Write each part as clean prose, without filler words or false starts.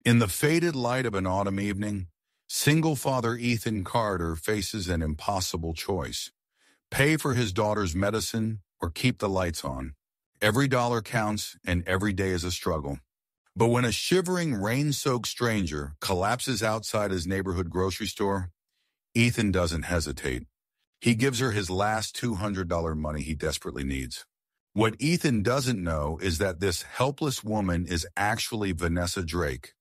In the faded light of an autumn evening, single father Ethan Carter faces an impossible choice. Pay for his daughter's medicine or keep the lights on. Every dollar counts and every day is a struggle. But when a shivering, rain-soaked stranger collapses outside his neighborhood grocery store, Ethan doesn't hesitate. He gives her his last $200 money he desperately needs. What Ethan doesn't know is that this helpless woman is actually Vanessa Drake,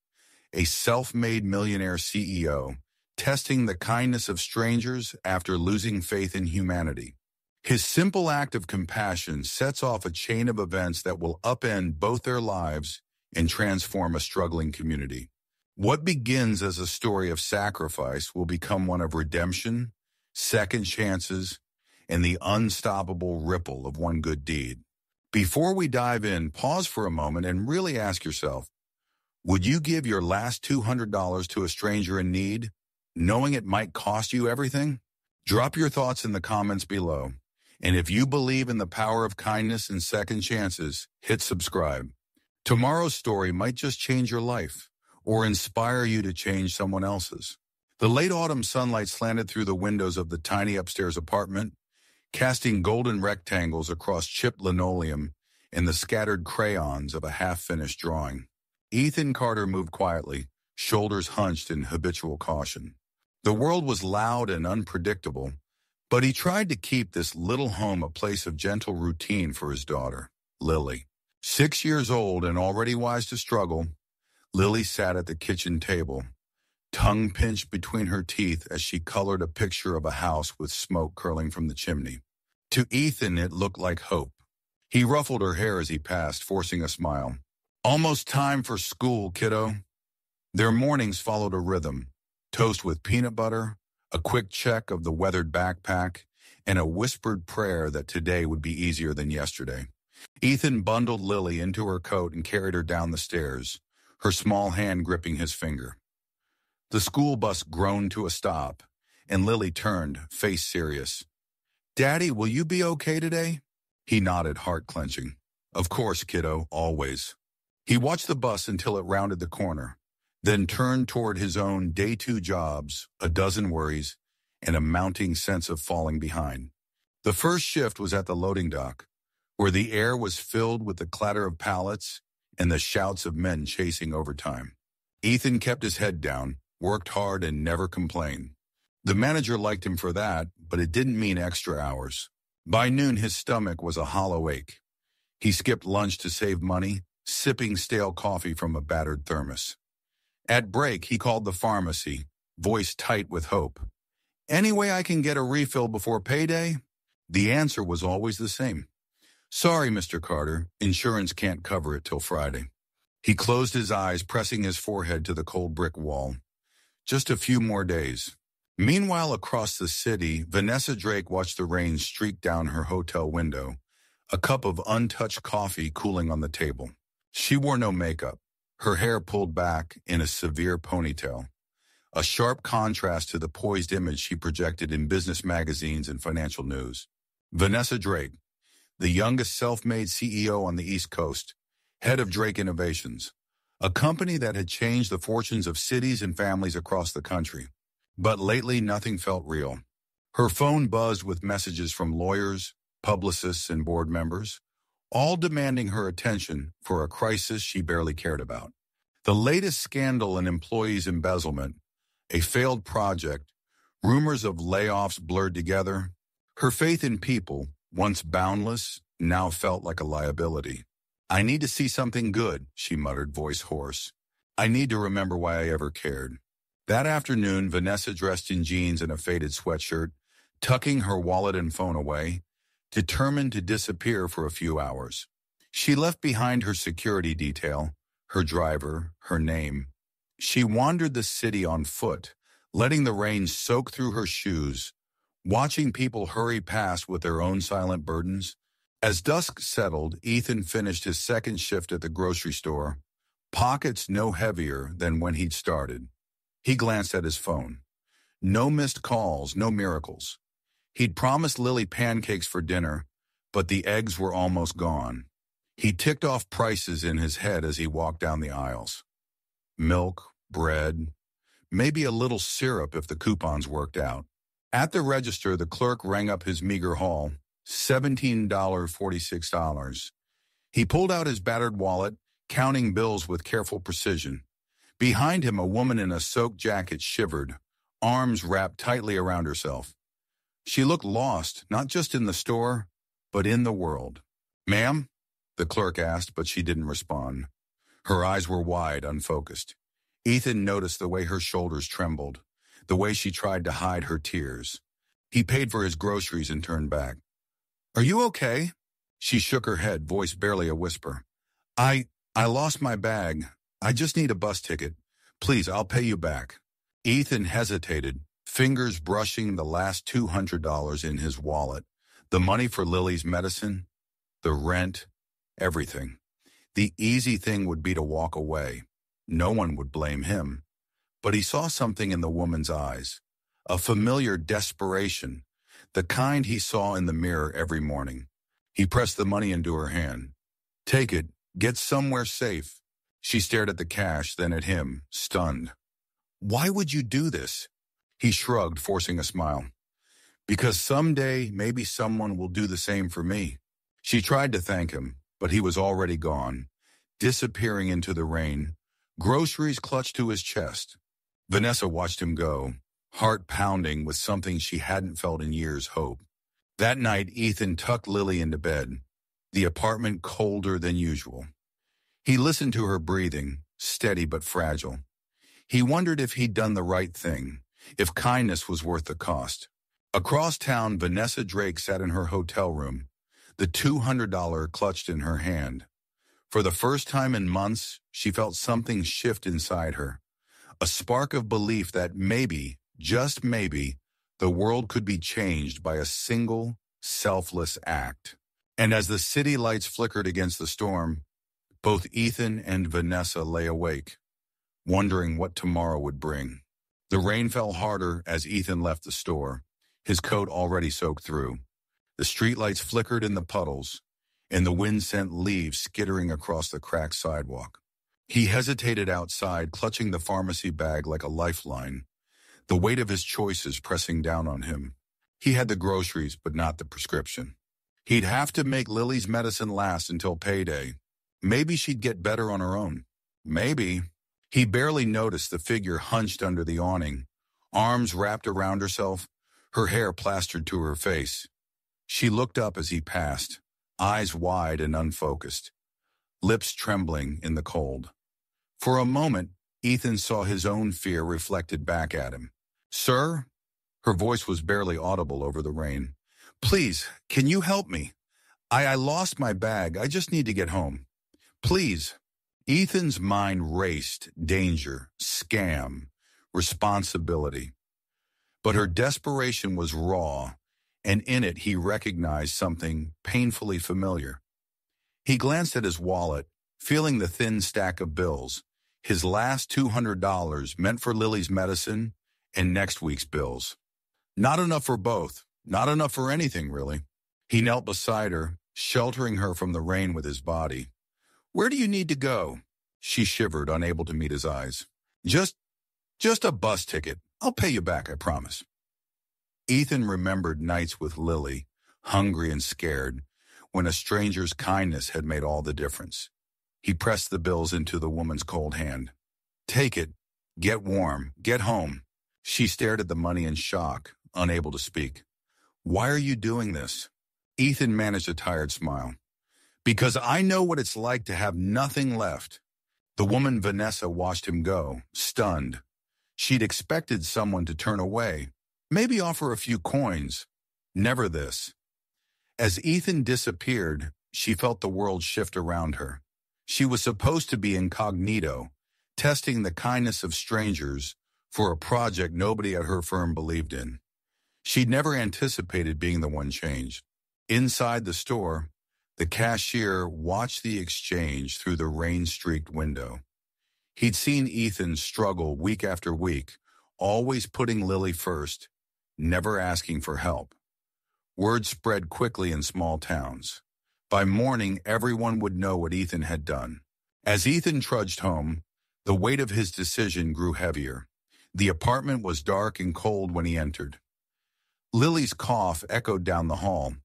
a self-made millionaire CEO, testing the kindness of strangers after losing faith in humanity. His simple act of compassion sets off a chain of events that will upend both their lives and transform a struggling community. What begins as a story of sacrifice will become one of redemption, second chances, and the unstoppable ripple of one good deed. Before we dive in, pause for a moment and really ask yourself, would you give your last $200 to a stranger in need, knowing it might cost you everything? Drop your thoughts in the comments below. And if you believe in the power of kindness and second chances, hit subscribe. Tomorrow's story might just change your life or inspire you to change someone else's. The late autumn sunlight slanted through the windows of the tiny upstairs apartment, casting golden rectangles across chipped linoleum and the scattered crayons of a half-finished drawing. Ethan Carter moved quietly, shoulders hunched in habitual caution. The world was loud and unpredictable, but he tried to keep this little home a place of gentle routine for his daughter, Lily. 6 years old and already wise to struggle, Lily sat at the kitchen table, tongue pinched between her teeth as she colored a picture of a house with smoke curling from the chimney. To Ethan, it looked like hope. He ruffled her hair as he passed, forcing a smile. Almost time for school, kiddo. Their mornings followed a rhythm. Toast with peanut butter, a quick check of the weathered backpack, and a whispered prayer that today would be easier than yesterday. Ethan bundled Lily into her coat and carried her down the stairs, her small hand gripping his finger. The school bus groaned to a stop, and Lily turned, face serious. "Daddy, will you be okay today?" He nodded, heart clenching. "Of course, kiddo, always." He watched the bus until it rounded the corner, then turned toward his own day 2 jobs, a dozen worries, and a mounting sense of falling behind. The first shift was at the loading dock, where the air was filled with the clatter of pallets and the shouts of men chasing overtime. Ethan kept his head down, worked hard, and never complained. The manager liked him for that, but it didn't mean extra hours. By noon, his stomach was a hollow ache. He skipped lunch to save money, sipping stale coffee from a battered thermos. At break, he called the pharmacy, voice tight with hope. "Any way I can get a refill before payday?" The answer was always the same. "Sorry, Mr. Carter, insurance can't cover it till Friday." He closed his eyes, pressing his forehead to the cold brick wall. Just a few more days. Meanwhile, across the city, Vanessa Drake watched the rain streak down her hotel window, a cup of untouched coffee cooling on the table. She wore no makeup, her hair pulled back in a severe ponytail, a sharp contrast to the poised image she projected in business magazines and financial news. Vanessa Drake, the youngest self-made CEO on the East Coast, head of Drake Innovations, a company that had changed the fortunes of cities and families across the country. But lately, nothing felt real. Her phone buzzed with messages from lawyers, publicists, and board members, all demanding her attention for a crisis she barely cared about. The latest scandal in employees' embezzlement, a failed project, rumors of layoffs blurred together. Her faith in people, once boundless, now felt like a liability. "I need to see something good," she muttered, voice hoarse. "I need to remember why I ever cared." That afternoon, Vanessa dressed in jeans and a faded sweatshirt, tucking her wallet and phone away, determined to disappear for a few hours. She left behind her security detail, her driver, her name. She wandered the city on foot, letting the rain soak through her shoes, watching people hurry past with their own silent burdens. As dusk settled, Ethan finished his second shift at the grocery store, pockets no heavier than when he'd started. He glanced at his phone. No missed calls, no miracles. He'd promised Lily pancakes for dinner, but the eggs were almost gone. He ticked off prices in his head as he walked down the aisles. milk, bread, maybe a little syrup if the coupons worked out. At the register, the clerk rang up his meager haul, $17.46. He pulled out his battered wallet, counting bills with careful precision. Behind him, a woman in a soaked jacket shivered, arms wrapped tightly around herself. She looked lost, not just in the store, but in the world. "Ma'am?" the clerk asked, but she didn't respond. Her eyes were wide, unfocused. Ethan noticed the way her shoulders trembled, the way she tried to hide her tears. He paid for his groceries and turned back. "Are you okay?" She shook her head, voice barely a whisper. I lost my bag. I just need a bus ticket. Please, I'll pay you back." Ethan hesitated, fingers brushing the last $200 in his wallet. The money for Lily's medicine, the rent, everything. The easy thing would be to walk away. No one would blame him. But he saw something in the woman's eyes, a familiar desperation, the kind he saw in the mirror every morning. He pressed the money into her hand. "Take it. Get somewhere safe." She stared at the cash, then at him, stunned. "Why would you do this?" He shrugged, forcing a smile. "Because someday, maybe someone will do the same for me." She tried to thank him, but he was already gone, disappearing into the rain, groceries clutched to his chest. Vanessa watched him go, heart pounding with something she hadn't felt in years, hope. That night, Ethan tucked Lily into bed, the apartment colder than usual. He listened to her breathing, steady but fragile. He wondered if he'd done the right thing, if kindness was worth the cost. Across town, Vanessa Drake sat in her hotel room, the $200 clutched in her hand. For the first time in months, she felt something shift inside her, a spark of belief that maybe, just maybe, the world could be changed by a single, selfless act. And as the city lights flickered against the storm, both Ethan and Vanessa lay awake, wondering what tomorrow would bring. The rain fell harder as Ethan left the store, his coat already soaked through. The streetlights flickered in the puddles, and the wind sent leaves skittering across the cracked sidewalk. He hesitated outside, clutching the pharmacy bag like a lifeline, the weight of his choices pressing down on him. He had the groceries, but not the prescription. He'd have to make Lily's medicine last until payday. Maybe she'd get better on her own. Maybe. He barely noticed the figure hunched under the awning, arms wrapped around herself, her hair plastered to her face. She looked up as he passed, eyes wide and unfocused, lips trembling in the cold. For a moment, Ethan saw his own fear reflected back at him. "Sir?" Her voice was barely audible over the rain. "Please, can you help me? I lost my bag. I just need to get home. Please." Ethan's mind raced, danger, scam, responsibility. But her desperation was raw, and in it he recognized something painfully familiar. He glanced at his wallet, feeling the thin stack of bills, his last $200 meant for Lily's medicine and next week's bills. Not enough for both, not enough for anything, really. He knelt beside her, sheltering her from the rain with his body. "Where do you need to go?" She shivered, unable to meet his eyes. Just a bus ticket. I'll pay you back, I promise." Ethan remembered nights with Lily, hungry and scared, when a stranger's kindness had made all the difference. He pressed the bills into the woman's cold hand. "Take it. Get warm. Get home." She stared at the money in shock, unable to speak. "Why are you doing this?" Ethan managed a tired smile. "Because I know what it's like to have nothing left." The woman Vanessa watched him go, stunned. She'd expected someone to turn away, maybe offer a few coins. Never this. As Ethan disappeared, she felt the world shift around her. She was supposed to be incognito, testing the kindness of strangers for a project nobody at her firm believed in. She'd never anticipated being the one changed. Inside the store, the cashier watched the exchange through the rain-streaked window. He'd seen Ethan struggle week after week, always putting Lily first, never asking for help. Word spread quickly in small towns. By morning, everyone would know what Ethan had done. As Ethan trudged home, The weight of his decision grew heavier. The apartment was dark and cold when he entered. Lily's cough echoed down the hall.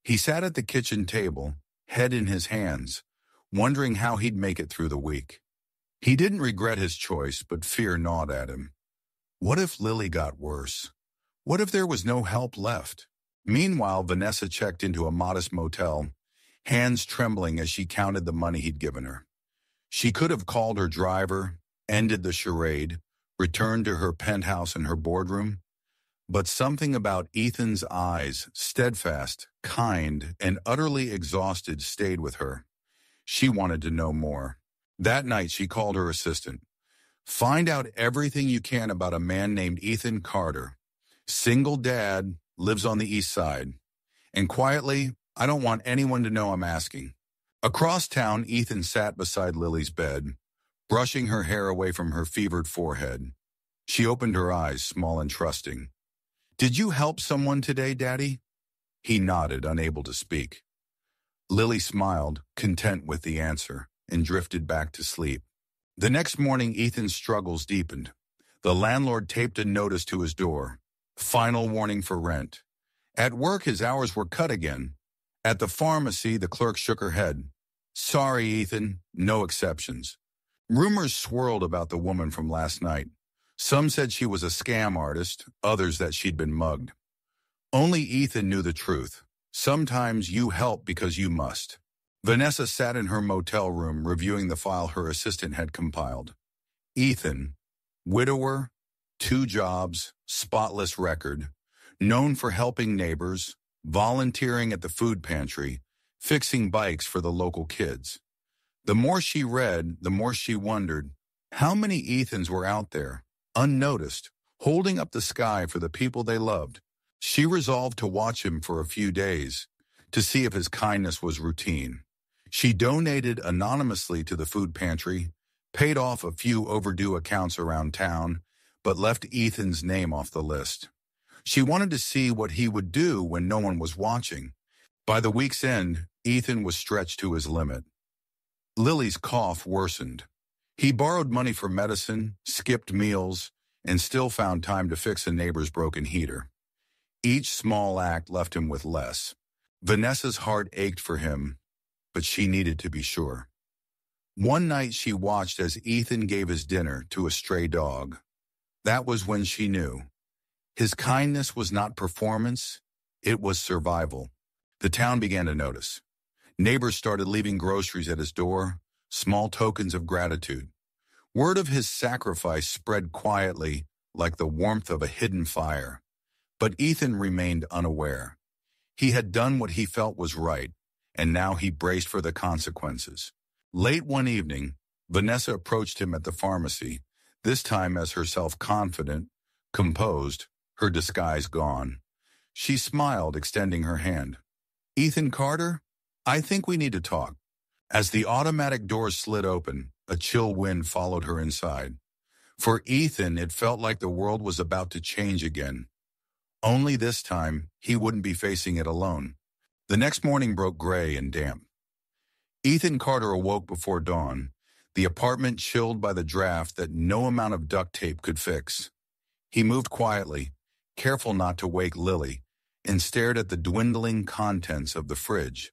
He sat at the kitchen table, head in his hands, wondering how he'd make it through the week. He didn't regret his choice, but fear gnawed at him. What if Lily got worse? What if there was no help left? Meanwhile, Vanessa checked into a modest motel, hands trembling as she counted the money he'd given her. She could have called her driver, ended the charade, returned to her penthouse and her boardroom, but something about Ethan's eyes, steadfast, kind, and utterly exhausted, stayed with her. She wanted to know more. That night, she called her assistant. Find out everything you can about a man named Ethan Carter. Single dad, lives on the east side. And quietly, I don't want anyone to know I'm asking. Across town, Ethan sat beside Lily's bed, brushing her hair away from her fevered forehead. She opened her eyes, small and trusting. Did you help someone today, Daddy? He nodded, unable to speak. Lily smiled, content with the answer, and drifted back to sleep. The next morning, Ethan's struggles deepened. The landlord taped a notice to his door. Final warning for rent. At work, his hours were cut again. At the pharmacy, the clerk shook her head. Sorry, Ethan, no exceptions. Rumors swirled about the woman from last night. Some said she was a scam artist, others that she'd been mugged. Only Ethan knew the truth. Sometimes you help because you must. Vanessa sat in her motel room reviewing the file her assistant had compiled. Ethan, widower, 2 jobs, spotless record, known for helping neighbors, volunteering at the food pantry, fixing bikes for the local kids. The more she read, the more she wondered, how many Ethans were out there, unnoticed, holding up the sky for the people they loved. She resolved to watch him for a few days, to see if his kindness was routine. She donated anonymously to the food pantry, paid off a few overdue accounts around town, but left Ethan's name off the list. She wanted to see what he would do when no one was watching. By the week's end, Ethan was stretched to his limit. Lily's cough worsened. He borrowed money for medicine, skipped meals, and still found time to fix a neighbor's broken heater. Each small act left him with less. Vanessa's heart ached for him, but she needed to be sure. One night she watched as Ethan gave his dinner to a stray dog. That was when she knew. His kindness was not performance, it was survival. The town began to notice. Neighbors started leaving groceries at his door, small tokens of gratitude. Word of his sacrifice spread quietly, like the warmth of a hidden fire. But Ethan remained unaware. He had done what he felt was right, and now he braced for the consequences. Late one evening, Vanessa approached him at the pharmacy, this time as herself confident, composed, her disguise gone. She smiled, extending her hand. Ethan Carter, I think we need to talk. As the automatic doors slid open, a chill wind followed her inside. For Ethan, it felt like the world was about to change again. Only this time, he wouldn't be facing it alone. The next morning broke gray and damp. Ethan Carter awoke before dawn, the apartment chilled by the draft that no amount of duct tape could fix. He moved quietly, careful not to wake Lily, and stared at the dwindling contents of the fridge.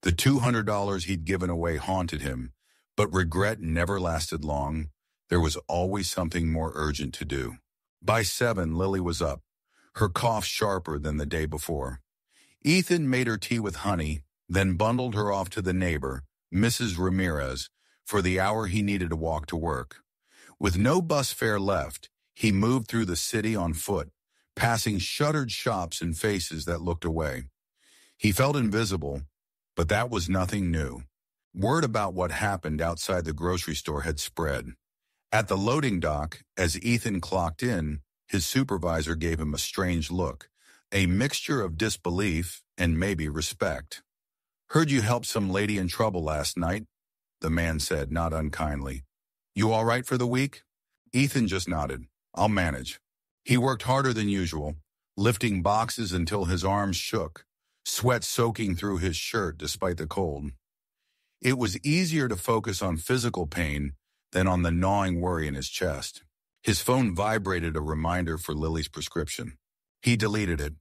The $200 he'd given away haunted him, but regret never lasted long. There was always something more urgent to do. By 7, Lily was up, her cough sharper than the day before. Ethan made her tea with honey, then bundled her off to the neighbor, Mrs. Ramirez, for the hour he needed to walk to work. With no bus fare left, he moved through the city on foot, passing shuttered shops and faces that looked away. He felt invisible, but that was nothing new. Word about what happened outside the grocery store had spread. At the loading dock, as Ethan clocked in, his supervisor gave him a strange look, a mixture of disbelief and maybe respect. Heard you helped some lady in trouble last night, the man said, not unkindly. You all right for the week? Ethan just nodded. I'll manage. He worked harder than usual, lifting boxes until his arms shook, sweat soaking through his shirt despite the cold. It was easier to focus on physical pain then on the gnawing worry in his chest. His phone vibrated, a reminder for Lily's prescription. He deleted it.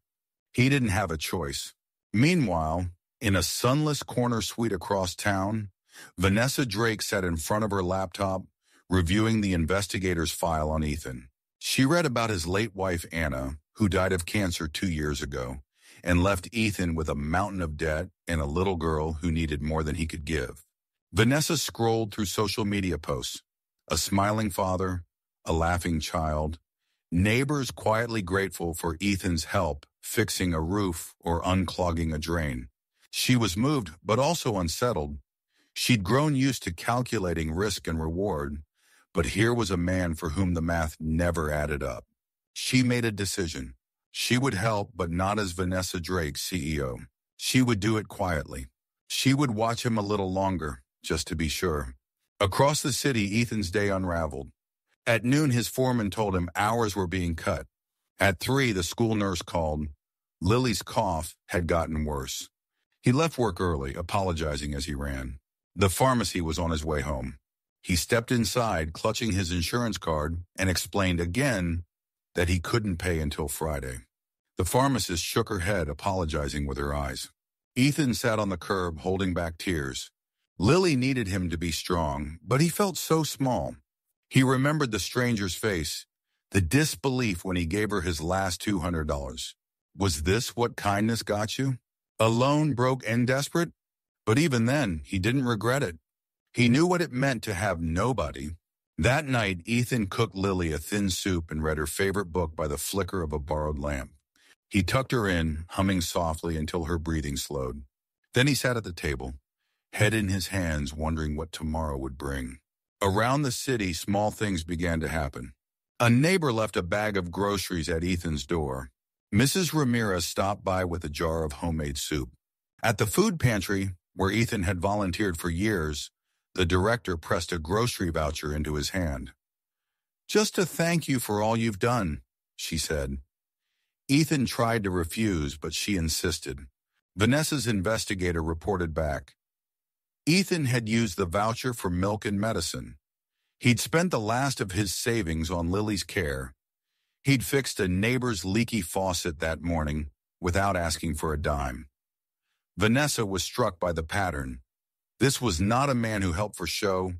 He didn't have a choice. Meanwhile, in a sunless corner suite across town, Vanessa Drake sat in front of her laptop, reviewing the investigator's file on Ethan. She read about his late wife, Anna, who died of cancer 2 years ago, and left Ethan with a mountain of debt and a little girl who needed more than he could give. Vanessa scrolled through social media posts. A smiling father, a laughing child, neighbors quietly grateful for Ethan's help fixing a roof or unclogging a drain. She was moved, but also unsettled. She'd grown used to calculating risk and reward, but here was a man for whom the math never added up. She made a decision. She would help, but not as Vanessa Drake, CEO. She would do it quietly. She would watch him a little longer, just to be sure. Across the city, Ethan's day unraveled. At noon, his foreman told him hours were being cut. At 3, the school nurse called. Lily's cough had gotten worse. He left work early, apologizing as he ran. The pharmacy was on his way home. He stepped inside, clutching his insurance card, and explained again that he couldn't pay until Friday. The pharmacist shook her head, apologizing with her eyes. Ethan sat on the curb, holding back tears. Lily needed him to be strong, but he felt so small. He remembered the stranger's face, the disbelief when he gave her his last $200. Was this what kindness got you? Alone, broke, and desperate? But even then, he didn't regret it. He knew what it meant to have nobody. That night, Ethan cooked Lily a thin soup and read her favorite book by the flicker of a borrowed lamp. He tucked her in, humming softly until her breathing slowed. Then he sat at the table, head in his hands, wondering what tomorrow would bring. Around the city, small things began to happen. A neighbor left a bag of groceries at Ethan's door. Mrs. Ramirez stopped by with a jar of homemade soup. At the food pantry, where Ethan had volunteered for years, the director pressed a grocery voucher into his hand. "Just to thank you for all you've done," she said. Ethan tried to refuse, but she insisted. Vanessa's investigator reported back. Ethan had used the voucher for milk and medicine. He'd spent the last of his savings on Lily's care. He'd fixed a neighbor's leaky faucet that morning without asking for a dime. Vanessa was struck by the pattern. This was not a man who helped for show.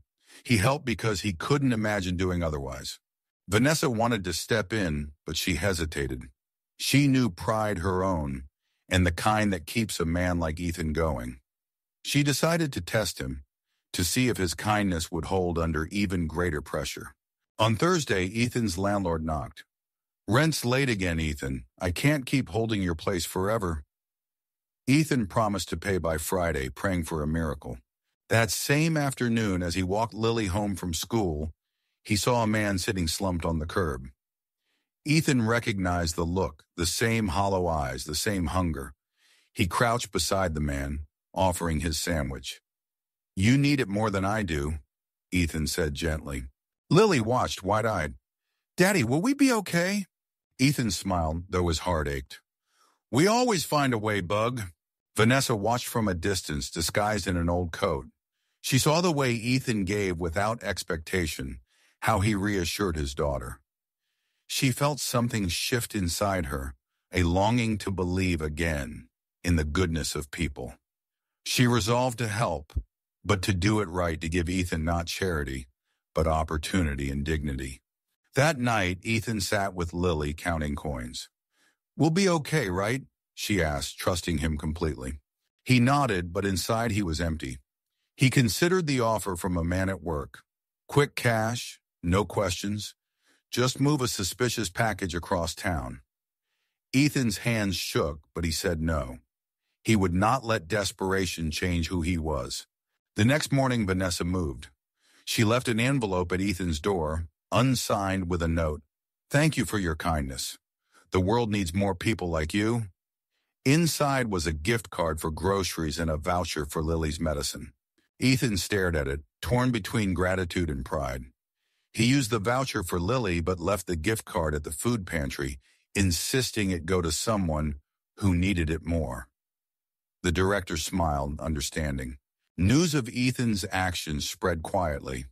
He helped because he couldn't imagine doing otherwise. Vanessa wanted to step in, but she hesitated. She knew pride her own, and the kind that keeps a man like Ethan going. She decided to test him, to see if his kindness would hold under even greater pressure. On Thursday, Ethan's landlord knocked. "Rent's late again, Ethan. I can't keep holding your place forever." Ethan promised to pay by Friday, praying for a miracle. That same afternoon, as he walked Lily home from school, he saw a man sitting slumped on the curb. Ethan recognized the look, the same hollow eyes, the same hunger. He crouched beside the man, offering his sandwich. "You need it more than I do," Ethan said gently. Lily watched, wide-eyed. "Daddy, will we be okay?" Ethan smiled, though his heart ached. "We always find a way, Bug." Vanessa watched from a distance, disguised in an old coat. She saw the way Ethan gave without expectation, how he reassured his daughter. She felt something shift inside her, a longing to believe again in the goodness of people. She resolved to help, but to do it right, to give Ethan not charity, but opportunity and dignity. That night, Ethan sat with Lily counting coins. "We'll be okay, right?" she asked, trusting him completely. He nodded, but inside he was empty. He considered the offer from a man at work. Quick cash, no questions, just move a suspicious package across town. Ethan's hands shook, but he said no. He would not let desperation change who he was. The next morning, Vanessa moved. She left an envelope at Ethan's door, unsigned, with a note. "Thank you for your kindness. The world needs more people like you." Inside was a gift card for groceries and a voucher for Lily's medicine. Ethan stared at it, torn between gratitude and pride. He used the voucher for Lily but left the gift card at the food pantry, insisting it go to someone who needed it more. The director smiled, understanding. News of Ethan's actions spread quietly.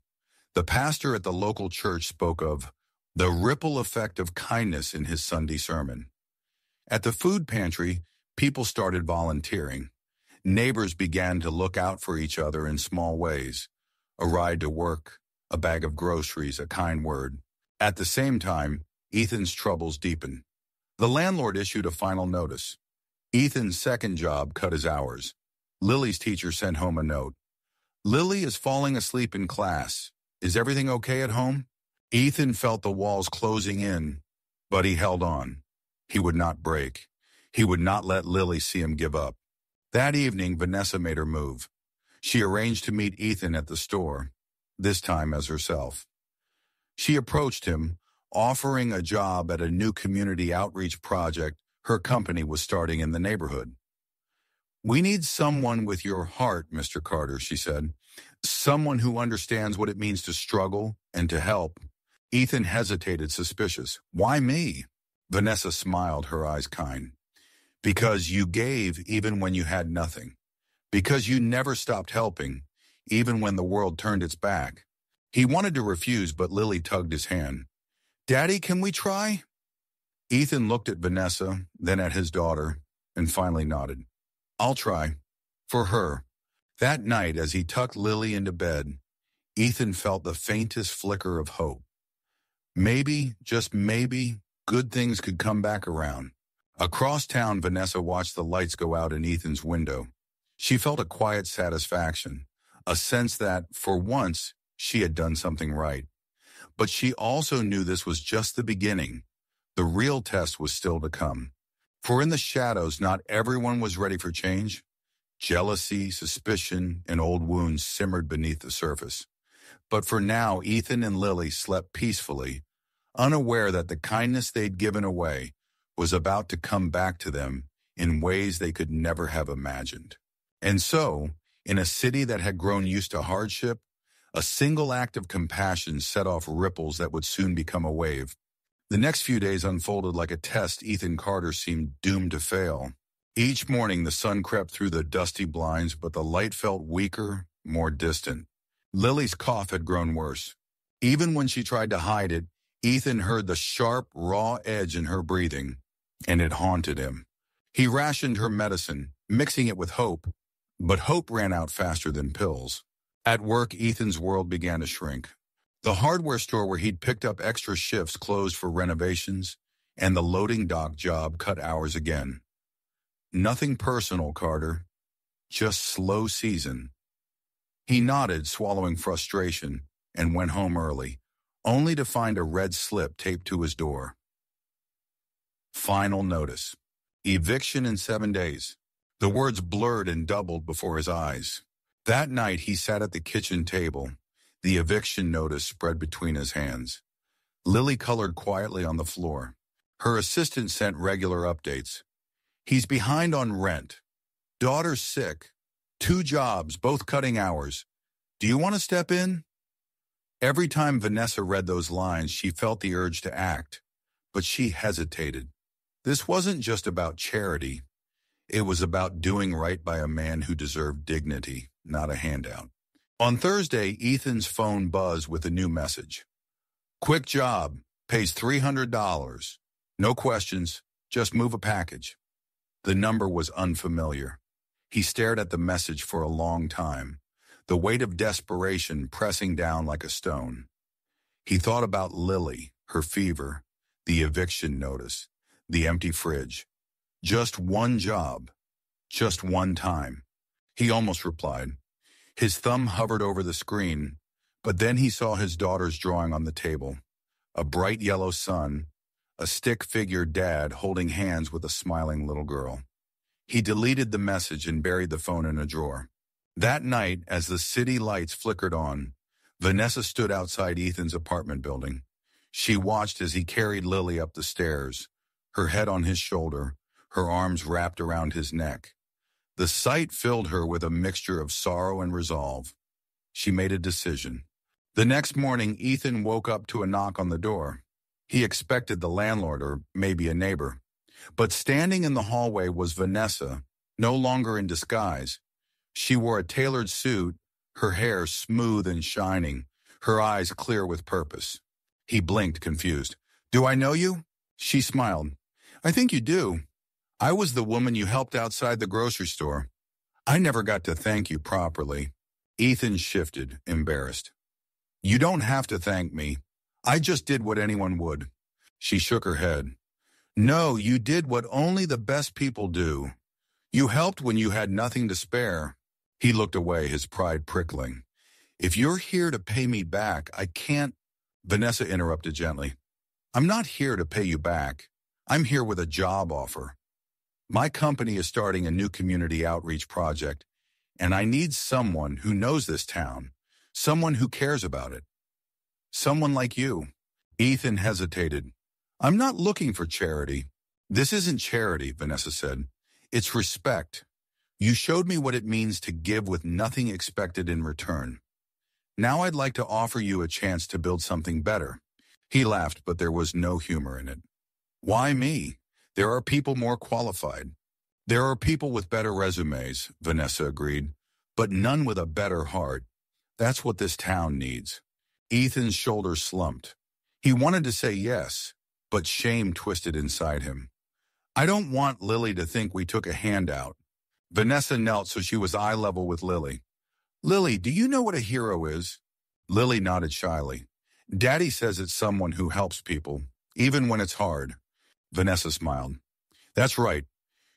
The pastor at the local church spoke of the ripple effect of kindness in his Sunday sermon. At the food pantry, people started volunteering. Neighbors began to look out for each other in small ways. A ride to work, a bag of groceries, a kind word. At the same time, Ethan's troubles deepened. The landlord issued a final notice. Ethan's second job cut his hours. Lily's teacher sent home a note. Lily is falling asleep in class. Is everything okay at home? Ethan felt the walls closing in, but he held on. He would not break. He would not let Lily see him give up. That evening, Vanessa made her move. She arranged to meet Ethan at the store, this time as herself. She approached him, offering a job at a new community outreach project her company was starting in the neighborhood. "We need someone with your heart, Mr. Carter," she said. "Someone who understands what it means to struggle and to help." Ethan hesitated, suspicious. "Why me?" Vanessa smiled, her eyes kind. "Because you gave even when you had nothing. Because you never stopped helping, even when the world turned its back." He wanted to refuse, but Lily tugged his hand. "Daddy, can we try?" Ethan looked at Vanessa, then at his daughter, and finally nodded. "I'll try. For her." That night, as he tucked Lily into bed, Ethan felt the faintest flicker of hope. Maybe, just maybe, good things could come back around. Across town, Vanessa watched the lights go out in Ethan's window. She felt a quiet satisfaction, a sense that, for once, she had done something right. But she also knew this was just the beginning. The real test was still to come. For in the shadows, not everyone was ready for change. Jealousy, suspicion, and old wounds simmered beneath the surface. But for now, Ethan and Lily slept peacefully, unaware that the kindness they'd given away was about to come back to them in ways they could never have imagined. And so, in a city that had grown used to hardship, a single act of compassion set off ripples that would soon become a wave. The next few days unfolded like a test Ethan Carter seemed doomed to fail. Each morning the sun crept through the dusty blinds, but the light felt weaker, more distant. Lily's cough had grown worse. Even when she tried to hide it, Ethan heard the sharp, raw edge in her breathing, and it haunted him. He rationed her medicine, mixing it with hope, but hope ran out faster than pills. At work, Ethan's world began to shrink. The hardware store where he'd picked up extra shifts closed for renovations, and the loading dock job cut hours again. "Nothing personal, Carter. Just slow season." He nodded, swallowing frustration, and went home early, only to find a red slip taped to his door. Final notice. Eviction in 7 days. The words blurred and doubled before his eyes. That night he sat at the kitchen table, the eviction notice spread between his hands. Lily colored quietly on the floor. Her assistant sent regular updates. "He's behind on rent. Daughter's sick. 2 jobs, both cutting hours. Do you want to step in?" Every time Vanessa read those lines, she felt the urge to act, but she hesitated. This wasn't just about charity. It was about doing right by a man who deserved dignity, not a handout. On Thursday, Ethan's phone buzzed with a new message. "Quick job, pays $300. No questions, just move a package." The number was unfamiliar. He stared at the message for a long time, the weight of desperation pressing down like a stone. He thought about Lily, her fever, the eviction notice, the empty fridge. Just one job, just one time. He almost replied. His thumb hovered over the screen, but then he saw his daughter's drawing on the table. A bright yellow sun, a stick-figure dad holding hands with a smiling little girl. He deleted the message and buried the phone in a drawer. That night, as the city lights flickered on, Vanessa stood outside Ethan's apartment building. She watched as he carried Lily up the stairs, her head on his shoulder, her arms wrapped around his neck. The sight filled her with a mixture of sorrow and resolve. She made a decision. The next morning, Ethan woke up to a knock on the door. He expected the landlord or maybe a neighbor. But standing in the hallway was Vanessa, no longer in disguise. She wore a tailored suit, her hair smooth and shining, her eyes clear with purpose. He blinked, confused. "Do I know you?" She smiled. "I think you do. I was the woman you helped outside the grocery store. I never got to thank you properly." Ethan shifted, embarrassed. "You don't have to thank me. I just did what anyone would." She shook her head. "No, you did what only the best people do. You helped when you had nothing to spare." He looked away, his pride prickling. "If you're here to pay me back, I can't—" Vanessa interrupted gently. "I'm not here to pay you back. I'm here with a job offer. My company is starting a new community outreach project, and I need someone who knows this town, someone who cares about it. Someone like you." Ethan hesitated. "I'm not looking for charity." "This isn't charity," Vanessa said. "It's respect. You showed me what it means to give with nothing expected in return. Now I'd like to offer you a chance to build something better." He laughed, but there was no humor in it. "Why me? There are people more qualified." "There are people with better resumes," Vanessa agreed, "but none with a better heart. That's what this town needs." Ethan's shoulders slumped. He wanted to say yes, but shame twisted inside him. "I don't want Lily to think we took a handout." Vanessa knelt so she was eye level with Lily. "Lily, do you know what a hero is?" Lily nodded shyly. "Daddy says it's someone who helps people, even when it's hard." Vanessa smiled. "That's right.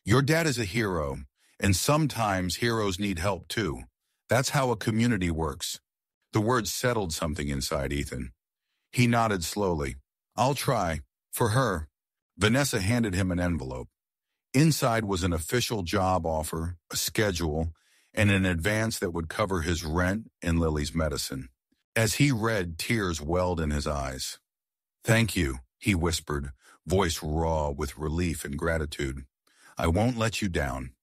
Your dad is a hero, and sometimes heroes need help too. That's how a community works." The words settled something inside Ethan. He nodded slowly. "I'll try. For her." Vanessa handed him an envelope. Inside was an official job offer, a schedule, and an advance that would cover his rent and Lily's medicine. As he read, tears welled in his eyes. "Thank you," he whispered, voice raw with relief and gratitude. "I won't let you down."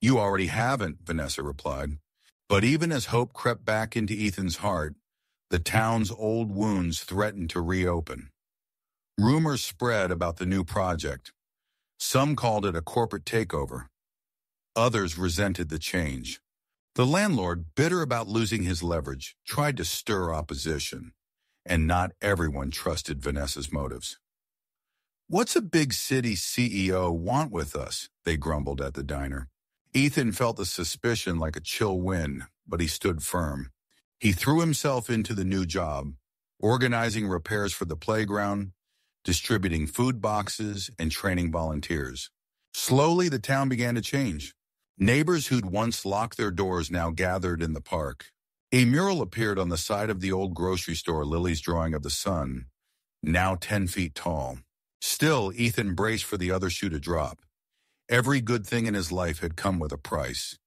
"You already haven't," Vanessa replied. But even as hope crept back into Ethan's heart, the town's old wounds threatened to reopen. Rumors spread about the new project. Some called it a corporate takeover. Others resented the change. The landlord, bitter about losing his leverage, tried to stir opposition, and not everyone trusted Vanessa's motives. "What's a big city CEO want with us?" they grumbled at the diner. Ethan felt the suspicion like a chill wind, but he stood firm. He threw himself into the new job, organizing repairs for the playground, distributing food boxes, and training volunteers. Slowly, the town began to change. Neighbors who'd once locked their doors now gathered in the park. A mural appeared on the side of the old grocery store, Lily's drawing of the sun, now 10 feet tall. Still, Ethan braced for the other shoe to drop. Every good thing in his life had come with a price.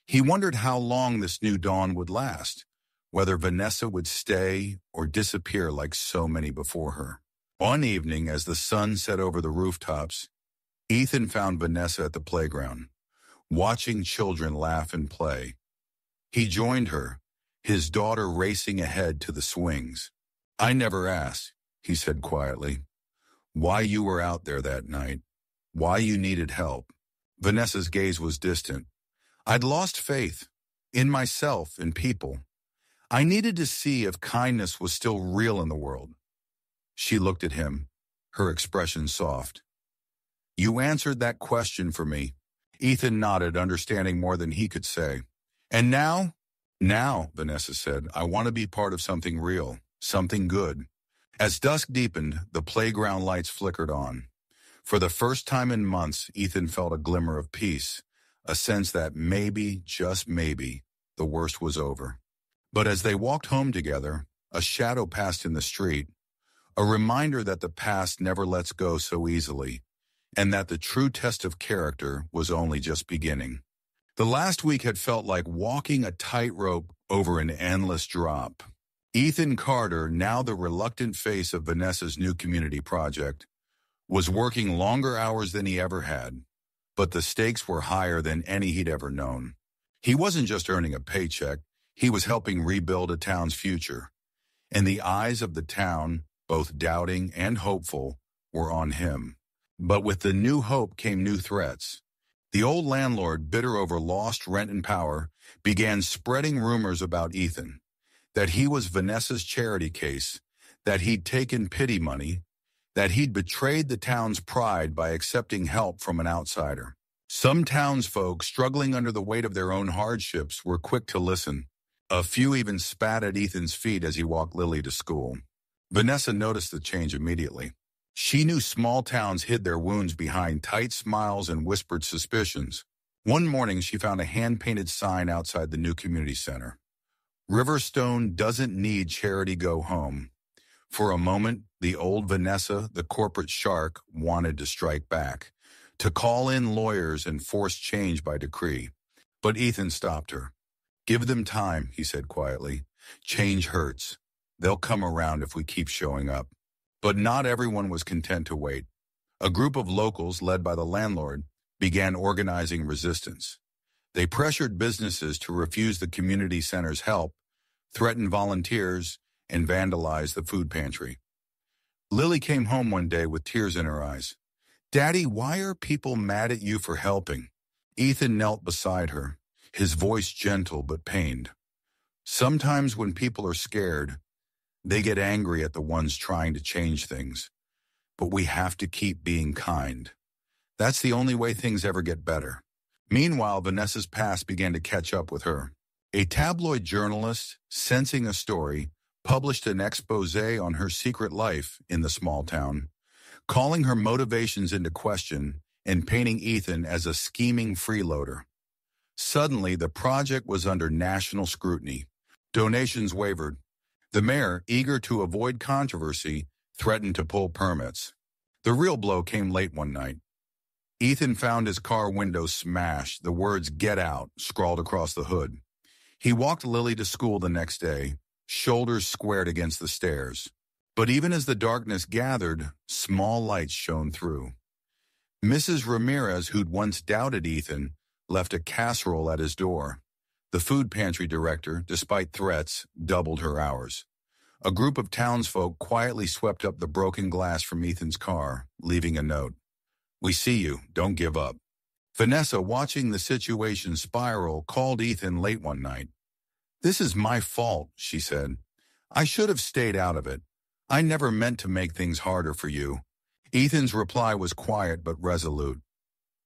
He wondered how long this new dawn would last, whether Vanessa would stay or disappear like so many before her. One evening, as the sun set over the rooftops, Ethan found Vanessa at the playground, watching children laugh and play. He joined her, his daughter racing ahead to the swings. "I never asked," he said quietly, "why you were out there that night, why you needed help." Vanessa's gaze was distant. "I'd lost faith in myself and people. I needed to see if kindness was still real in the world." She looked at him, her expression soft. "You answered that question for me." Ethan nodded, understanding more than he could say. "And now?" "Now," Vanessa said, "I want to be part of something real, something good." As dusk deepened, the playground lights flickered on. For the first time in months, Ethan felt a glimmer of peace, a sense that maybe, just maybe, the worst was over. But as they walked home together, a shadow passed in the street, a reminder that the past never lets go so easily, and that the true test of character was only just beginning. The last week had felt like walking a tightrope over an endless drop. Ethan Carter, now the reluctant face of Vanessa's new community project, was working longer hours than he ever had, but the stakes were higher than any he'd ever known. He wasn't just earning a paycheck, he was helping rebuild a town's future. And the eyes of the town, both doubting and hopeful, were on him. But with the new hope came new threats. The old landlord, bitter over lost rent and power, began spreading rumors about Ethan. that he was Vanessa's charity case, that he'd taken pity money, that he'd betrayed the town's pride by accepting help from an outsider. Some townsfolk, struggling under the weight of their own hardships, were quick to listen. A few even spat at Ethan's feet as he walked Lily to school. Vanessa noticed the change immediately. She knew small towns hid their wounds behind tight smiles and whispered suspicions. One morning, she found a hand-painted sign outside the new community center. Riverstone doesn't need charity, go home. For a moment, the old Vanessa, the corporate shark, wanted to strike back, to call in lawyers and force change by decree. But Ethan stopped her. "Give them time," he said quietly. "Change hurts. They'll come around if we keep showing up." But not everyone was content to wait. A group of locals, led by the landlord, began organizing resistance. They pressured businesses to refuse the community center's help, threatened volunteers, and vandalized the food pantry. Lily came home one day with tears in her eyes. "Daddy, why are people mad at you for helping?" Ethan knelt beside her, his voice gentle but pained. "Sometimes when people are scared, they get angry at the ones trying to change things. But we have to keep being kind. That's the only way things ever get better." Meanwhile, Vanessa's past began to catch up with her. A tabloid journalist, sensing a story, published an expose on her secret life in the small town, calling her motivations into question and painting Ethan as a scheming freeloader. Suddenly, the project was under national scrutiny. Donations wavered. The mayor, eager to avoid controversy, threatened to pull permits. The real blow came late one night. Ethan found his car window smashed, the words "Get out" scrawled across the hood. He walked Lily to school the next day, shoulders squared against the stairs. But even as the darkness gathered, small lights shone through. Mrs. Ramirez, who'd once doubted Ethan, left a casserole at his door. The food pantry director, despite threats, doubled her hours. A group of townsfolk quietly swept up the broken glass from Ethan's car, leaving a note. "We see you. Don't give up." Vanessa, watching the situation spiral, called Ethan late one night. "This is my fault," she said. "I should have stayed out of it. I never meant to make things harder for you." Ethan's reply was quiet but resolute.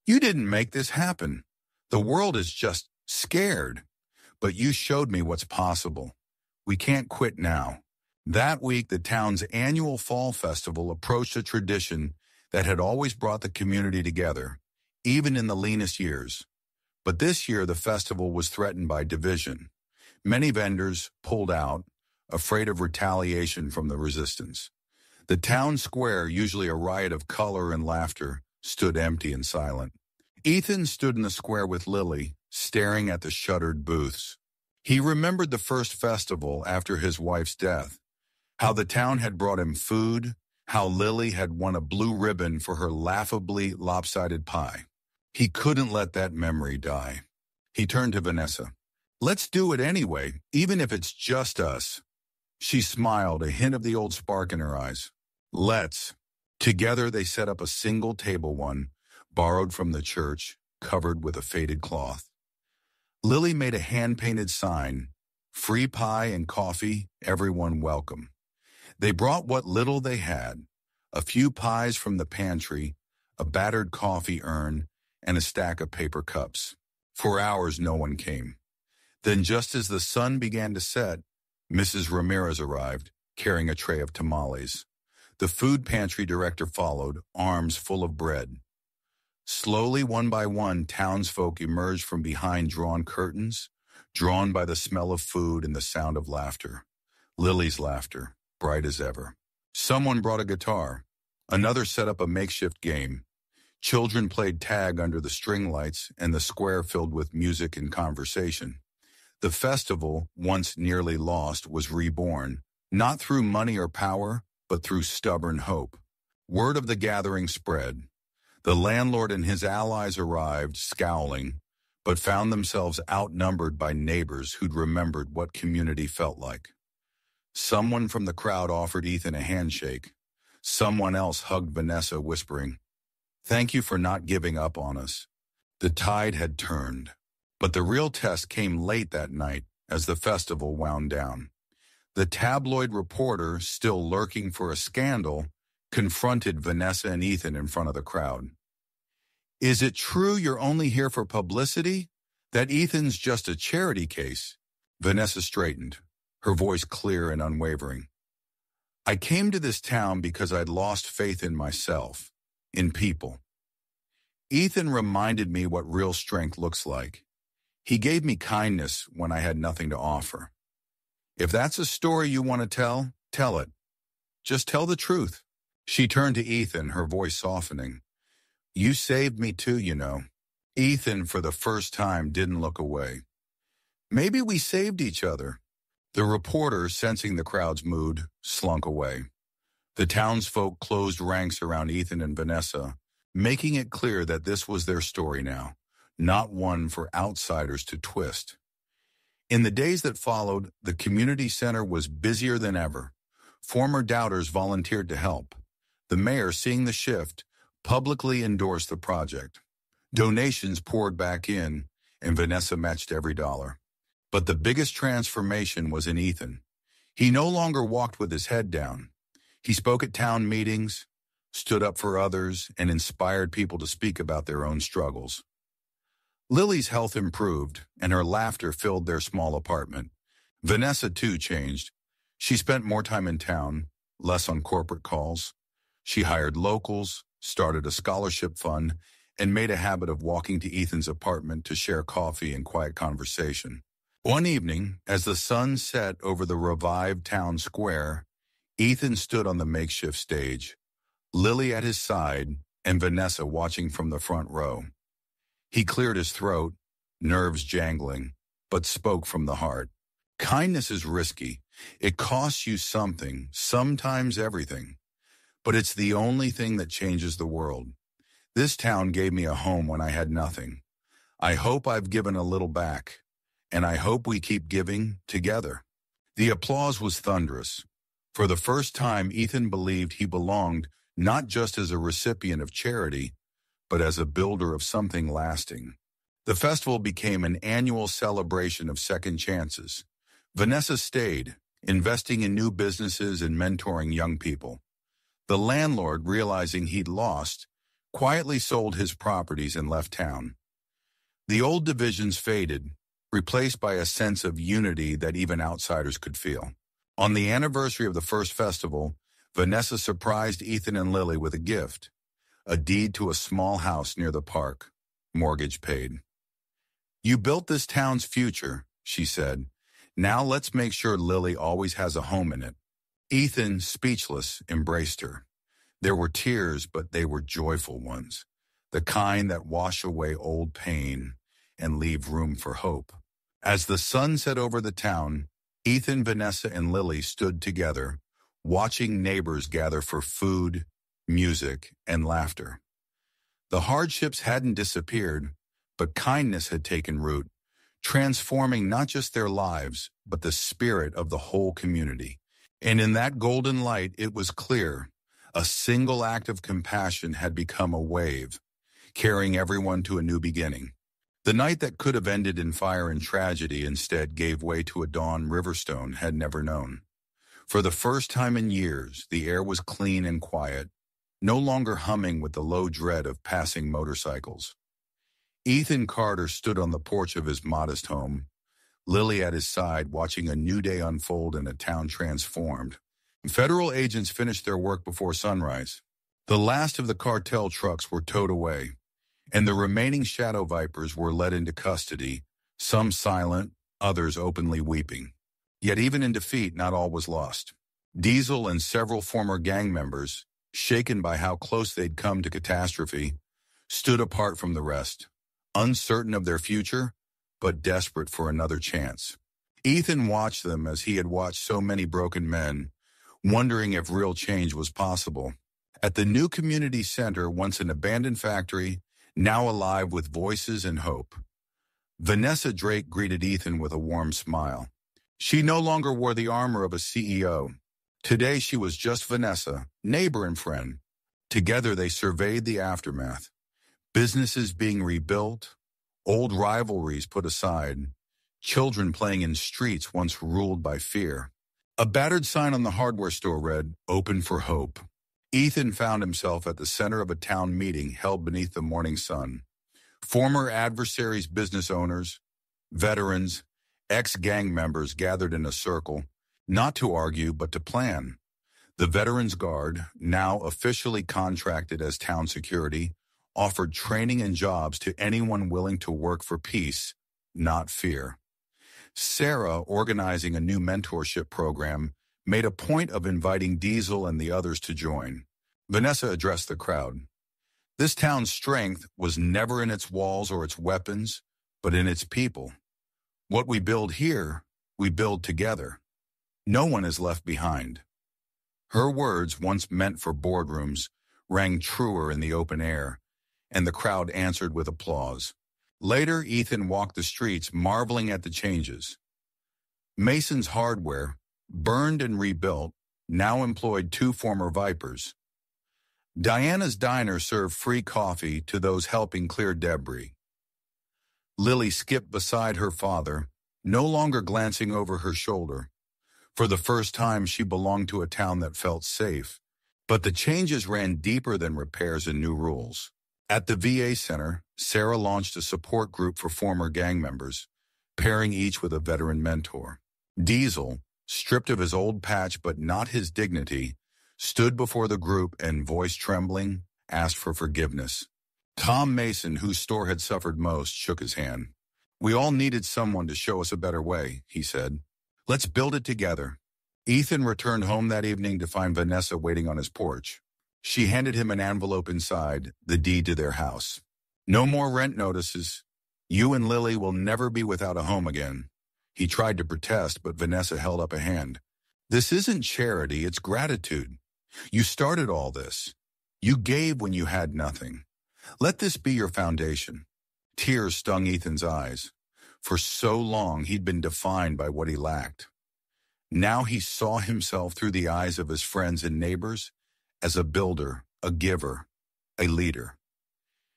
"You didn't make this happen. The world is just scared. But you showed me what's possible. We can't quit now." That week, the town's annual fall festival approached a tradition that had always brought the community together, even in the leanest years. But this year, the festival was threatened by division. Many vendors pulled out, afraid of retaliation from the resistance. The town square, usually a riot of color and laughter, stood empty and silent. Ethan stood in the square with Lily, staring at the shuttered booths. He remembered the first festival after his wife's death, how the town had brought him food, how Lily had won a blue ribbon for her laughably lopsided pie. He couldn't let that memory die. He turned to Vanessa. "Let's do it anyway, even if it's just us." She smiled, a hint of the old spark in her eyes. "Let's." Together they set up a single table, one borrowed from the church, covered with a faded cloth. Lily made a hand-painted sign, "Free pie and coffee, everyone welcome." They brought what little they had, a few pies from the pantry, a battered coffee urn, and a stack of paper cups. For hours no one came. Then just as the sun began to set, Mrs. Ramirez arrived, carrying a tray of tamales. The food pantry director followed, arms full of bread. Slowly, one by one, townsfolk emerged from behind drawn curtains, drawn by the smell of food and the sound of laughter. Lily's laughter, bright as ever. Someone brought a guitar. Another set up a makeshift game. Children played tag under the string lights, and the square filled with music and conversation. The festival, once nearly lost, was reborn, not through money or power, but through stubborn hope. Word of the gathering spread. The landlord and his allies arrived, scowling, but found themselves outnumbered by neighbors who'd remembered what community felt like. Someone from the crowd offered Ethan a handshake. Someone else hugged Vanessa, whispering, "Thank you for not giving up on us." The tide had turned. But the real test came late that night as the festival wound down. The tabloid reporter, still lurking for a scandal, confronted Vanessa and Ethan in front of the crowd. "Is it true you're only here for publicity? That Ethan's just a charity case?" Vanessa straightened, her voice clear and unwavering. "I came to this town because I'd lost faith in myself, in people. Ethan reminded me what real strength looks like. He gave me kindness when I had nothing to offer. If that's a story you want to tell, tell it. Just tell the truth." She turned to Ethan, her voice softening. "You saved me too, you know." Ethan, for the first time, didn't look away. "Maybe we saved each other." The reporter, sensing the crowd's mood, slunk away. The townsfolk closed ranks around Ethan and Vanessa, making it clear that this was their story now, not one for outsiders to twist. In the days that followed, the community center was busier than ever. Former doubters volunteered to help. The mayor, seeing the shift, publicly endorsed the project. Donations poured back in, and Vanessa matched every dollar. But the biggest transformation was in Ethan. He no longer walked with his head down. He spoke at town meetings, stood up for others, and inspired people to speak about their own struggles. Lily's health improved, and her laughter filled their small apartment. Vanessa, too, changed. She spent more time in town, less on corporate calls. She hired locals, started a scholarship fund, and made a habit of walking to Ethan's apartment to share coffee and quiet conversation. One evening, as the sun set over the revived town square, Ethan stood on the makeshift stage, Lily at his side and Vanessa watching from the front row. He cleared his throat, nerves jangling, but spoke from the heart. "Kindness is risky. It costs you something, sometimes everything. But it's the only thing that changes the world. This town gave me a home when I had nothing. I hope I've given a little back, and I hope we keep giving together." The applause was thunderous. For the first time, Ethan believed he belonged not just as a recipient of charity, but as a builder of something lasting. The festival became an annual celebration of second chances. Vanessa stayed, investing in new businesses and mentoring young people. The landlord, realizing he'd lost, quietly sold his properties and left town. The old divisions faded, replaced by a sense of unity that even outsiders could feel. On the anniversary of the first festival, Vanessa surprised Ethan and Lily with a gift, a deed to a small house near the park, mortgage paid. "You built this town's future," she said. "Now let's make sure Lily always has a home in it." Ethan, speechless, embraced her. There were tears, but they were joyful ones, the kind that wash away old pain and leave room for hope. As the sun set over the town, Ethan, Vanessa, and Lily stood together, watching neighbors gather for food, music, and laughter. The hardships hadn't disappeared, but kindness had taken root, transforming not just their lives, but the spirit of the whole community. And in that golden light, it was clear, a single act of compassion had become a wave, carrying everyone to a new beginning. The night that could have ended in fire and tragedy instead gave way to a dawn Riverstone had never known. For the first time in years, the air was clean and quiet, no longer humming with the low dread of passing motorcycles. Ethan Carter stood on the porch of his modest home, Lily at his side, watching a new day unfold in a town transformed. Federal agents finished their work before sunrise. The last of the cartel trucks were towed away, and the remaining shadow vipers were led into custody, some silent, others openly weeping. Yet even in defeat, not all was lost. Diesel and several former gang members, shaken by how close they'd come to catastrophe, stood apart from the rest, uncertain of their future, but desperate for another chance. Ethan watched them as he had watched so many broken men, wondering if real change was possible. At the new community center, once an abandoned factory, now alive with voices and hope. Vanessa Drake greeted Ethan with a warm smile. She no longer wore the armor of a CEO. Today she was just Vanessa, neighbor and friend. Together they surveyed the aftermath. Businesses being rebuilt, old rivalries put aside, children playing in streets once ruled by fear. A battered sign on the hardware store read, "Open for Hope." Ethan found himself at the center of a town meeting held beneath the morning sun. Former adversaries, business owners, veterans, ex-gang members gathered in a circle, not to argue but to plan. The Veterans Guard, now officially contracted as town security, offered training and jobs to anyone willing to work for peace, not fear. Sarah, organizing a new mentorship program, made a point of inviting Diesel and the others to join. Vanessa addressed the crowd. This town's strength was never in its walls or its weapons, but in its people. What we build here, we build together. No one is left behind. Her words, once meant for boardrooms, rang truer in the open air, and the crowd answered with applause. Later, Ethan walked the streets, marveling at the changes. Mason's Hardware, burned and rebuilt, now employed 2 former Vipers. Diana's Diner served free coffee to those helping clear debris. Lily skipped beside her father, no longer glancing over her shoulder. For the first time, she belonged to a town that felt safe. But the changes ran deeper than repairs and new rules. At the VA Center, Sarah launched a support group for former gang members, pairing each with a veteran mentor. Diesel, stripped of his old patch but not his dignity, stood before the group and, voice trembling, asked for forgiveness. Tom Mason, whose store had suffered most, shook his hand. "We all needed someone to show us a better way," he said. "Let's build it together." Ethan returned home that evening to find Vanessa waiting on his porch. She handed him an envelope inside, the deed to their house. "No more rent notices. You and Lily will never be without a home again." He tried to protest, but Vanessa held up a hand. "This isn't charity, it's gratitude. You started all this. You gave when you had nothing. Let this be your foundation." Tears stung Ethan's eyes. For so long, he'd been defined by what he lacked. Now he saw himself through the eyes of his friends and neighbors, as a builder, a giver, a leader.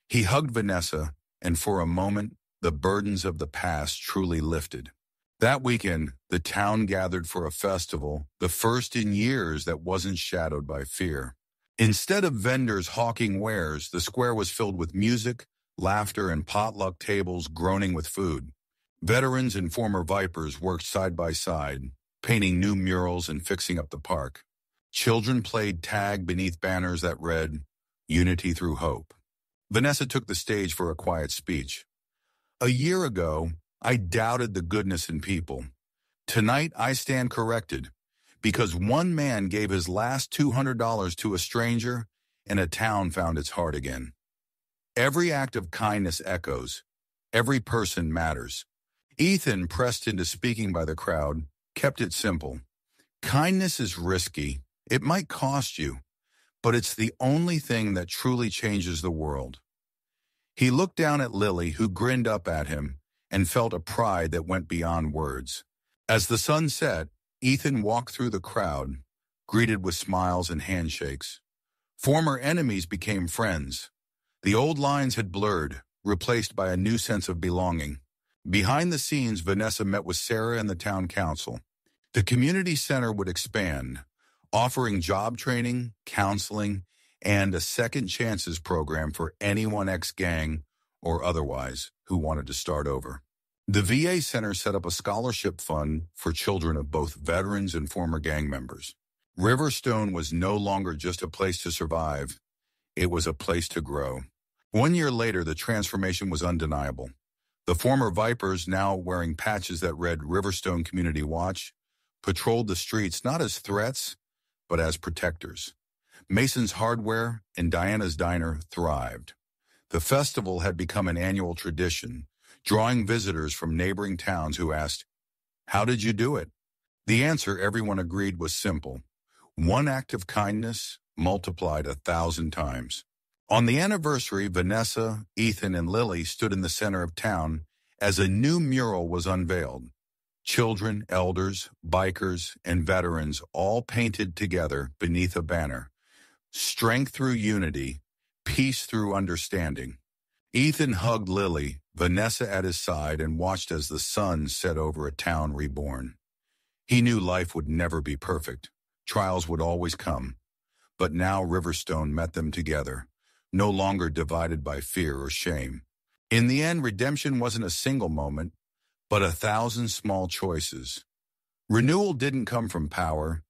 He hugged Vanessa, and for a moment, the burdens of the past truly lifted. That weekend, the town gathered for a festival, the first in years that wasn't shadowed by fear. Instead of vendors hawking wares, the square was filled with music, laughter, and potluck tables groaning with food. Veterans and former Vipers worked side by side, painting new murals and fixing up the park. Children played tag beneath banners that read, "Unity through Hope." Vanessa took the stage for a quiet speech. "A year ago, I doubted the goodness in people. Tonight, I stand corrected, because one man gave his last $200 to a stranger, and a town found its heart again. Every act of kindness echoes. Every person matters." Ethan, pressed into speaking by the crowd, kept it simple. Kindness is risky. It might cost you, but it's the only thing that truly changes the world. He looked down at Lily, who grinned up at him, and felt a pride that went beyond words. As the sun set, Ethan walked through the crowd, greeted with smiles and handshakes. Former enemies became friends. The old lines had blurred, replaced by a new sense of belonging. Behind the scenes, Vanessa met with Sarah and the town council. The community center would expand, offering job training, counseling, and a second chances program for anyone ex-gang or otherwise who wanted to start over. The VA Center set up a scholarship fund for children of both veterans and former gang members. Riverstone was no longer just a place to survive. It was a place to grow. 1 year later, the transformation was undeniable. The former Vipers, now wearing patches that read Riverstone Community Watch, patrolled the streets not as threats, but as protectors. Mason's Hardware and Diana's Diner thrived. The festival had become an annual tradition, drawing visitors from neighboring towns who asked, "How did you do it?" The answer, everyone agreed, was simple. One act of kindness multiplied 1,000 times. On the anniversary, Vanessa, Ethan, and Lily stood in the center of town as a new mural was unveiled. Children, elders, bikers, and veterans all painted together beneath a banner. Strength through unity, peace through understanding. Ethan hugged Lily, Vanessa at his side, and watched as the sun set over a town reborn. He knew life would never be perfect. Trials would always come. But now Riverstone met them together, no longer divided by fear or shame. In the end, redemption wasn't a single moment, but 1,000 small choices. Renewal didn't come from power,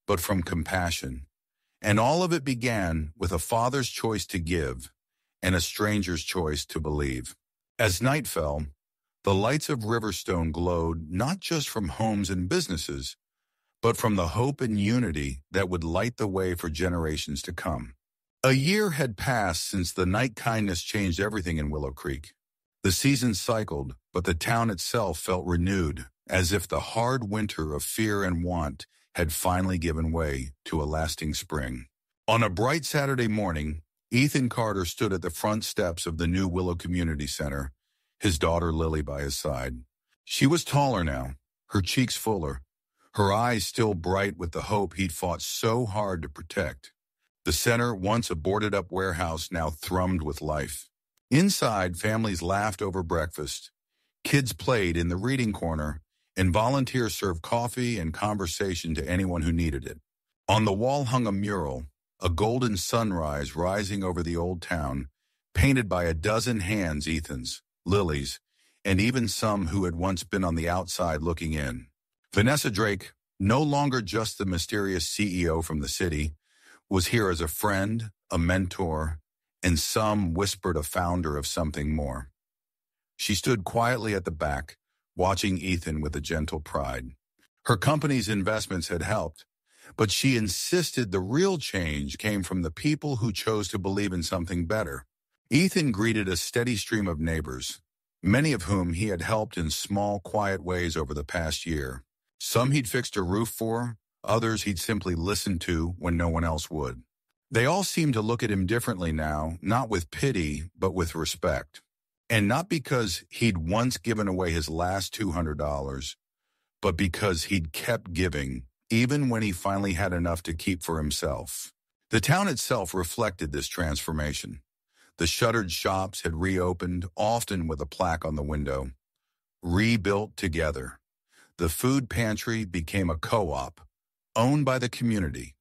but from compassion. And all of it began with a father's choice to give and a stranger's choice to believe. As night fell, the lights of Riverstone glowed not just from homes and businesses, but from the hope and unity that would light the way for generations to come. A year had passed since the night kindness changed everything in Willow Creek. The seasons cycled, but the town itself felt renewed, as if the hard winter of fear and want had finally given way to a lasting spring. On a bright Saturday morning, Ethan Carter stood at the front steps of the new Willow Community Center, his daughter Lily by his side. She was taller now, her cheeks fuller, her eyes still bright with the hope he'd fought so hard to protect. The center, once a boarded-up warehouse, now thrummed with life. Inside, families laughed over breakfast, kids played in the reading corner, and volunteers served coffee and conversation to anyone who needed it. On the wall hung a mural, a golden sunrise rising over the old town, painted by a dozen hands, Ethan's, Lily's, and even some who had once been on the outside looking in. Vanessa Drake, no longer just the mysterious CEO from the city, was here as a friend, a mentor, and some whispered a founder of something more. She stood quietly at the back, watching Ethan with a gentle pride. Her company's investments had helped, but she insisted the real change came from the people who chose to believe in something better. Ethan greeted a steady stream of neighbors, many of whom he had helped in small, quiet ways over the past year. Some he'd fixed a roof for, others he'd simply listened to when no one else would. They all seemed to look at him differently now, not with pity, but with respect. And not because he'd once given away his last $200, but because he'd kept giving, even when he finally had enough to keep for himself. The town itself reflected this transformation. The shuttered shops had reopened, often with a plaque on the window, "Rebuilt Together." The food pantry became a co-op, owned by the community.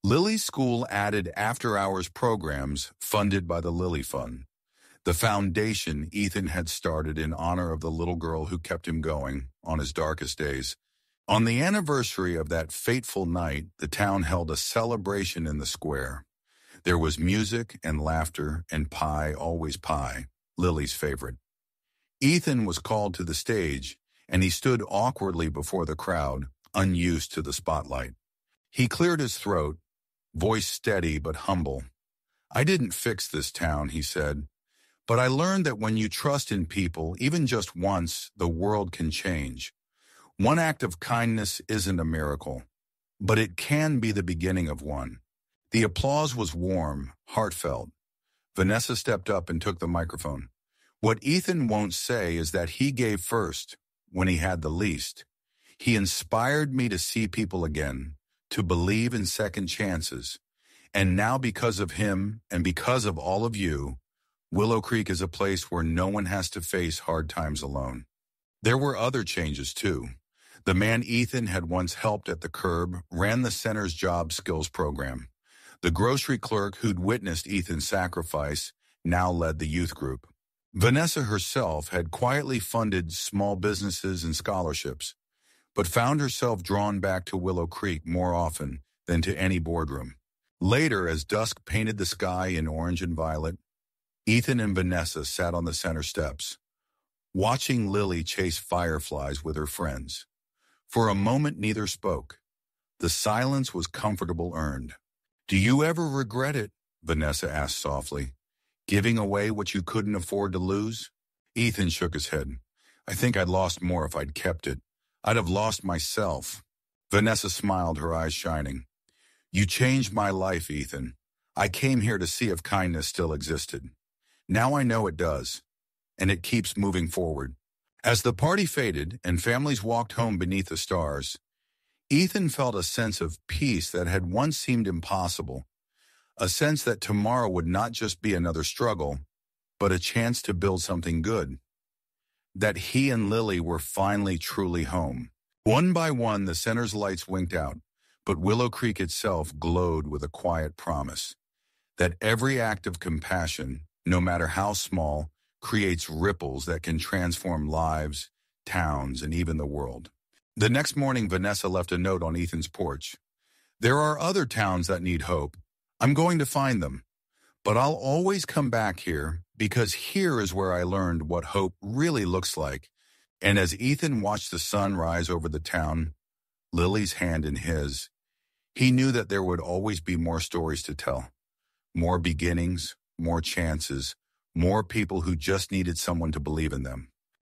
Lily's school added after-hours programs funded by the Lily Fund, the foundation Ethan had started in honor of the little girl who kept him going on his darkest days. On the anniversary of that fateful night, the town held a celebration in the square. There was music and laughter and pie, always pie, Lily's favorite. Ethan was called to the stage, and he stood awkwardly before the crowd, unused to the spotlight. He cleared his throat, voice steady but humble. "I didn't fix this town," he said, "but I learned that when you trust in people, even just once, the world can change. One act of kindness isn't a miracle, but it can be the beginning of one." The applause was warm, heartfelt. Vanessa stepped up and took the microphone. "What Ethan won't say is that he gave first, when he had the least. He inspired me to see people again, to believe in second chances. And now because of him and because of all of you, Willow Creek is a place where no one has to face hard times alone." There were other changes too. The man Ethan had once helped at the curb ran the center's job skills program. The grocery clerk who'd witnessed Ethan's sacrifice now led the youth group. Vanessa herself had quietly funded small businesses and scholarships, but found herself drawn back to Willow Creek more often than to any boardroom. Later, as dusk painted the sky in orange and violet, Ethan and Vanessa sat on the center steps, watching Lily chase fireflies with her friends. For a moment, neither spoke. The silence was comfortable earned. "Do you ever regret it?" Vanessa asked softly. "Giving away what you couldn't afford to lose?" Ethan shook his head. "I think I'd lost more if I'd kept it. I'd have lost myself." Vanessa smiled, her eyes shining. "You changed my life, Ethan. I came here to see if kindness still existed. Now I know it does, and it keeps moving forward." As the party faded and families walked home beneath the stars, Ethan felt a sense of peace that had once seemed impossible, a sense that tomorrow would not just be another struggle, but a chance to build something good. That he and Lily were finally truly home. One by one, the center's lights winked out, but Willow Creek itself glowed with a quiet promise that every act of compassion, no matter how small, creates ripples that can transform lives, towns, and even the world. The next morning, Vanessa left a note on Ethan's porch. There are other towns that need hope. I'm going to find them. But I'll always come back here because here is where I learned what hope really looks like. And as Ethan watched the sun rise over the town, Lily's hand in his, he knew that there would always be more stories to tell. More beginnings, more chances, more people who just needed someone to believe in them.